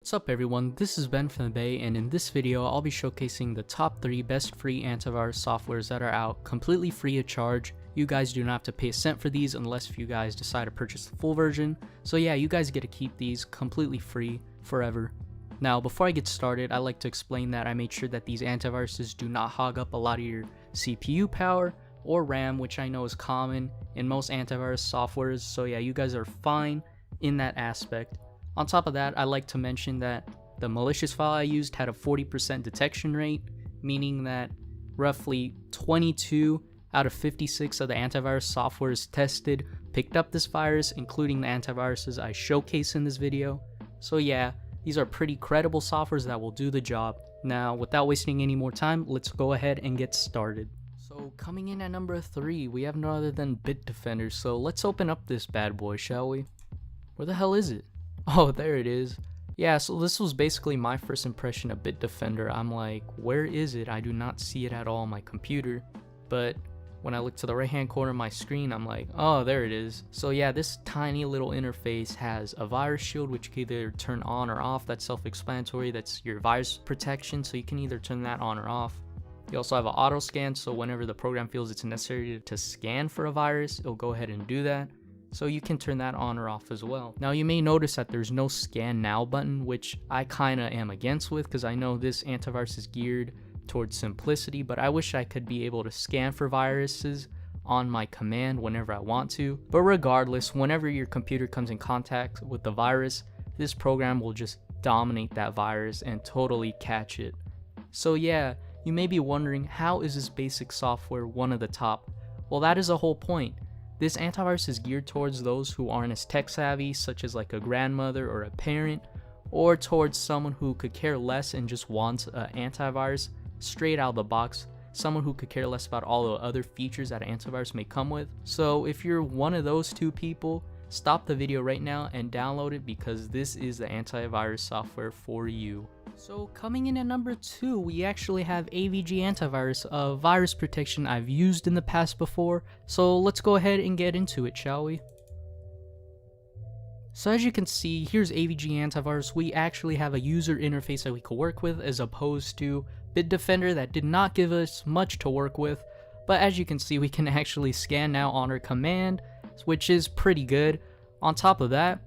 What's up everyone, this is Ben from the Bay, and in this video I'll be showcasing the top 3 best free antivirus softwares that are out completely free of charge. You guys do not have to pay a cent for these unless if you guys decide to purchase the full version. So yeah, you guys get to keep these completely free forever. Now before I get started, I like to explain that I made sure that these antiviruses do not hog up a lot of your CPU power or RAM, which I know is common in most antivirus softwares. So yeah, you guys are fine in that aspect. On top of that, I like to mention that the malicious file I used had a 40% detection rate, meaning that roughly 22 out of 56 of the antivirus softwares tested picked up this virus, including the antiviruses I showcase in this video. So yeah, these are pretty credible softwares that will do the job. Now, without wasting any more time, let's go ahead and get started. So coming in at number 3, we have no other than Bitdefender. So let's open up this bad boy, shall we? Where the hell is it? Oh, there it is. Yeah, so this was basically my first impression of Bitdefender. I'm like, where is it? I do not see it at all on my computer. But when I look to the right hand corner of my screen, I'm like, oh, there it is. So yeah, this tiny little interface has a virus shield, which you can either turn on or off. That's self-explanatory. That's your virus protection, so you can either turn that on or off. You also have an auto scan, so whenever the program feels it's necessary to scan for a virus, it'll go ahead and do that. So you can turn that on or off as well. Now you may notice that there's no scan now button, which I kinda am against with, because I know this antivirus is geared towards simplicity, but I wish I could be able to scan for viruses on my command whenever I want to. But regardless, whenever your computer comes in contact with the virus, this program will just dominate that virus and totally catch it. So yeah, you may be wondering, how is this basic software one of the top? Well, that is the whole point. This antivirus is geared towards those who aren't as tech savvy, such as like a grandmother or a parent, or towards someone who could care less and just wants an antivirus straight out of the box, someone who could care less about all the other features that an antivirus may come with. So if you're one of those two people, stop the video right now and download it, because this is the antivirus software for you. So coming in at number 2, we actually have AVG Antivirus, a virus protection I've used in the past before. So let's go ahead and get into it, shall we? So as you can see, here's AVG Antivirus. We actually have a user interface that we could work with, as opposed to Bitdefender that did not give us much to work with. But as you can see, we can actually scan now on our command, which is pretty good. On top of that,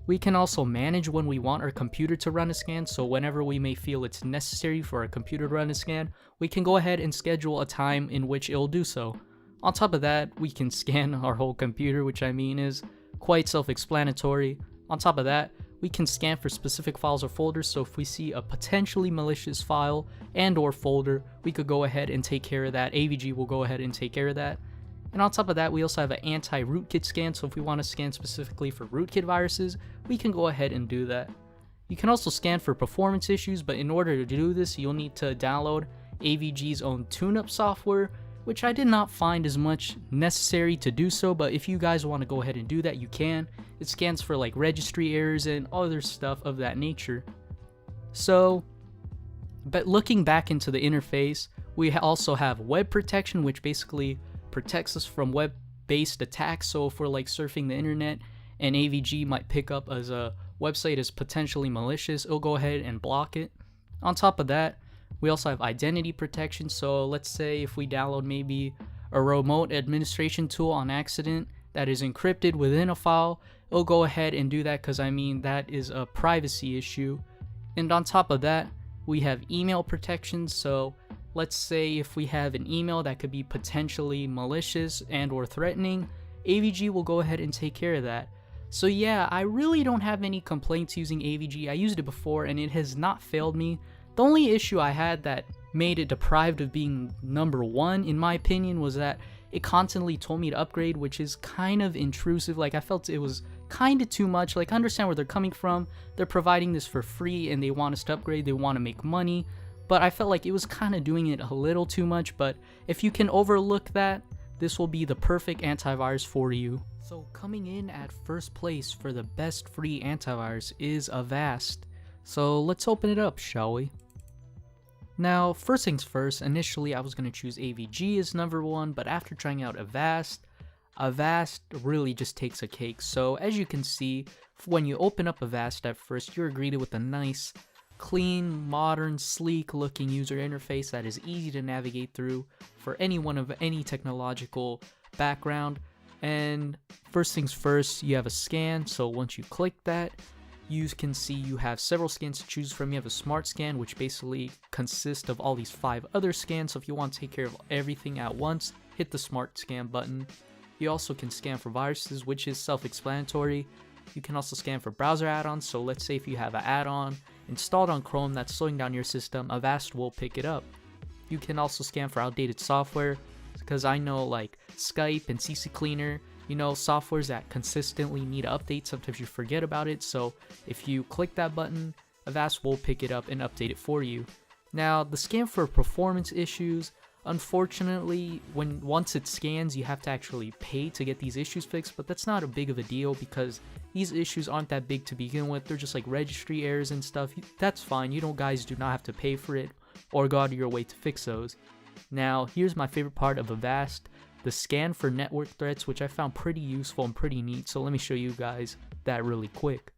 we can also manage when we want our computer to run a scan, so whenever we may feel it's necessary for our computer to run a scan, we can go ahead and schedule a time in which it'll do so. On top of that, we can scan our whole computer, which I mean is quite self-explanatory. On top of that, we can scan for specific files or folders, so if we see a potentially malicious file and or folder, we could go ahead and take care of that. AVG will go ahead and take care of that. And on top of that, we also have an anti-rootkit scan, so if we want to scan specifically for rootkit viruses, we can go ahead and do that. You can also scan for performance issues, but in order to do this, you'll need to download AVG's own tune-up software, which I did not find as much necessary to do so, but if you guys want to go ahead and do that, you can. It scans for like registry errors and other stuff of that nature. So, but looking back into the interface, we also have web protection, which basically protects us from web-based attacks. So if we're like surfing the internet and AVG might pick up as a website as potentially malicious, it'll go ahead and block it. On top of that, we also have identity protection. So let's say if we download maybe a remote administration tool on accident that is encrypted within a file, it'll go ahead and do that, because I mean that is a privacy issue. And on top of that, we have email protection. So let's say if we have an email that could be potentially malicious and or threatening, AVG will go ahead and take care of that. So yeah, I really don't have any complaints using AVG. I used it before and it has not failed me. The only issue I had that made it deprived of being number 1 in my opinion was that it constantly told me to upgrade, which is kind of intrusive. Like, I felt it was kind of too much. Like, I understand where they're coming from. They're providing this for free and they want us to upgrade, they want to make money. But I felt like it was kind of doing it a little too much. But if you can overlook that, this will be the perfect antivirus for you. So coming in at first place for the best free antivirus is Avast. So let's open it up, shall we? Now, first things first, initially I was going to choose AVG as number 1, but after trying out Avast really just takes a cake. So as you can see, when you open up Avast at first, you're greeted with a nice, clean, modern, sleek looking user interface that is easy to navigate through for anyone of any technological background. And first things first, you have a scan. So once you click that, you can see you have several scans to choose from. You have a smart scan, which basically consists of all these 5 other scans. So if you want to take care of everything at once, hit the smart scan button. You also can scan for viruses, which is self-explanatory. You can also scan for browser add-ons. So let's say if you have an add-on installed on Chrome that's slowing down your system, Avast will pick it up. You can also scan for outdated software, because I know like Skype and CC Cleaner, you know, softwares that consistently need updates. Sometimes you forget about it. So if you click that button, Avast will pick it up and update it for you. Now, the scan for performance issues, unfortunately, once it scans, you have to actually pay to get these issues fixed, but that's not a big of a deal because these issues aren't that big to begin with. They're just like registry errors and stuff. That's fine. You guys do not have to pay for it or go out of your way to fix those. Now, here's my favorite part of Avast, the scan for network threats, which I found pretty useful and pretty neat. So let me show you guys that really quick.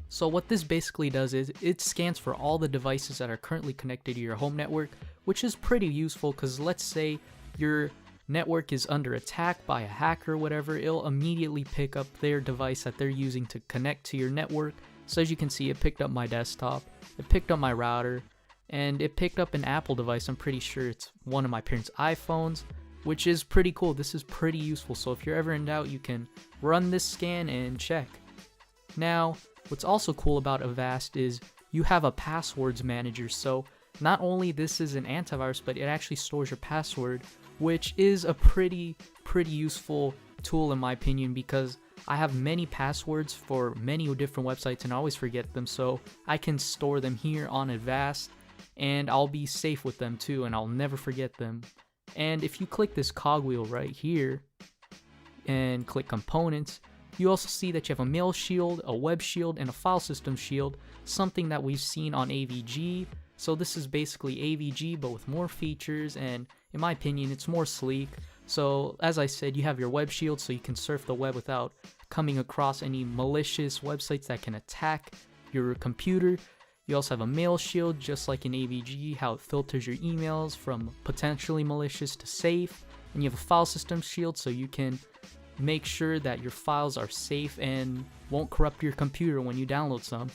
So what this basically does is it scans for all the devices that are currently connected to your home network, which is pretty useful because let's say your network is under attack by a hacker or whatever, it'll immediately pick up their device that they're using to connect to your network. So as you can see, it picked up my desktop, it picked up my router, and it picked up an Apple device. I'm pretty sure it's one of my parents' iPhones, which is pretty cool. This is pretty useful. So if you're ever in doubt, you can run this scan and check. Now, what's also cool about Avast is you have a passwords manager. So not only this is an antivirus, but it actually stores your password, which is a pretty useful tool in my opinion, because I have many passwords for many different websites and I always forget them. So I can store them here on Avast and I'll be safe with them too, and I'll never forget them. And if you click this cogwheel right here and click components, you also see that you have a mail shield, a web shield, and a file system shield, something that we've seen on AVG. So this is basically AVG but with more features, and in my opinion it's more sleek. So as I said, you have your web shield so you can surf the web without coming across any malicious websites that can attack your computer. You also have a mail shield, just like in AVG, how it filters your emails from potentially malicious to safe. And you have a file system shield so you can make sure that your files are safe and won't corrupt your computer when you download some.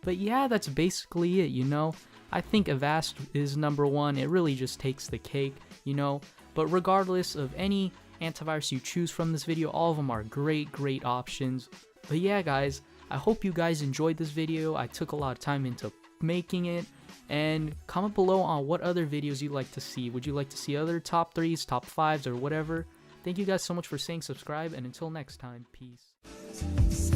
But yeah, that's basically it, you know. I think Avast is number one. It really just takes the cake, you know. But regardless of any antivirus you choose from this video, all of them are great options. But yeah, guys, I hope you guys enjoyed this video. I took a lot of time into making it, and comment below on what other videos you'd like to see. Would you like to see other top 3s, top 5s, or whatever? Thank you guys so much for saying subscribe, and until next time, peace.